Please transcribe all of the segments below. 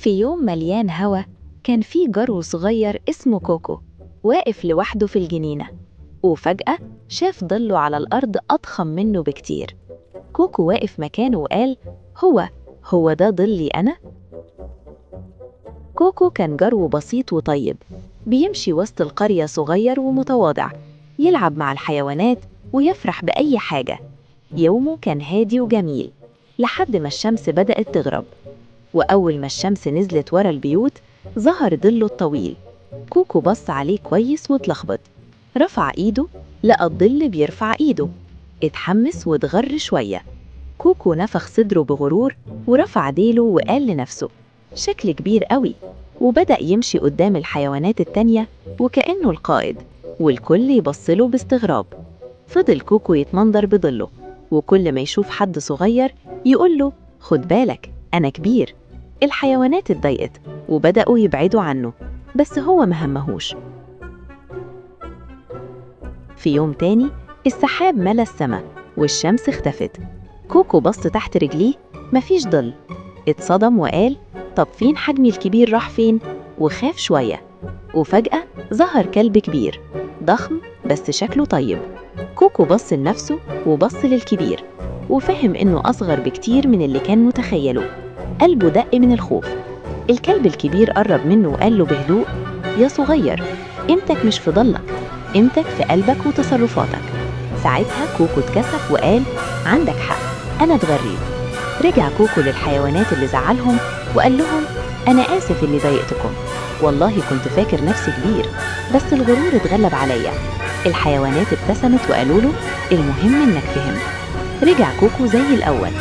في يوم مليان هوا، كان في جرو صغير اسمه كوكو واقف لوحده في الجنينة، وفجأة شاف ظله على الأرض أضخم منه بكتير. كوكو واقف مكانه وقال: هو ده ظلي أنا؟ كوكو كان جرو بسيط وطيب، بيمشي وسط القرية صغير ومتواضع، يلعب مع الحيوانات ويفرح بأي حاجة. يومه كان هادي وجميل لحد ما الشمس بدأت تغرب، وأول ما الشمس نزلت ورا البيوت ظهر ظله الطويل. كوكو بص عليه كويس واتلخبط، رفع إيده لقى الظل بيرفع إيده، اتحمس واتغر شوية. كوكو نفخ صدره بغرور ورفع ديله وقال لنفسه: شكل كبير قوي، وبدأ يمشي قدام الحيوانات التانية وكأنه القائد، والكل يبصله باستغراب. فضل كوكو يتمنظر بظله، وكل ما يشوف حد صغير يقوله: خد بالك أنا كبير. الحيوانات اتضايقت وبدأوا يبعدوا عنه، بس هو مهمهوش. في يوم تاني السحاب ملا السما والشمس اختفت. كوكو بص تحت رجليه، مفيش ظل. اتصدم وقال: طب فين حجمي الكبير راح فين؟ وخاف شوية. وفجأة ظهر كلب كبير ضخم بس شكله طيب. كوكو بص لنفسه وبص للكبير، وفهم إنه أصغر بكتير من اللي كان متخيله. قلبه دق من الخوف. الكلب الكبير قرب منه وقال له بهدوء: يا صغير، قيمتك مش في ضلك، قيمتك في قلبك وتصرفاتك. ساعتها كوكو اتكسف وقال: عندك حق، أنا اتغريت. رجع كوكو للحيوانات اللي زعلهم وقال لهم: أنا آسف اللي ضايقتكم، والله كنت فاكر نفسي كبير، بس الغرور اتغلب عليا. الحيوانات ابتسمت وقالوا له: المهم إنك فهمت. رجع كوكو زي الأول،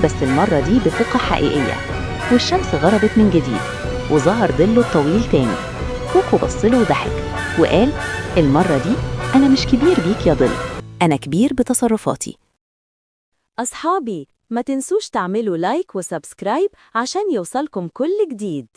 بس المرة دي بثقة حقيقية. والشمس غربت من جديد وظهر ظله الطويل تاني. كوكو بصله وضحك وقال: المرة دي أنا مش كبير بيك يا ظل، أنا كبير بتصرفاتي. أصحابي، ما تنسوش تعملوا لايك وسبسكرايب عشان يوصلكم كل جديد.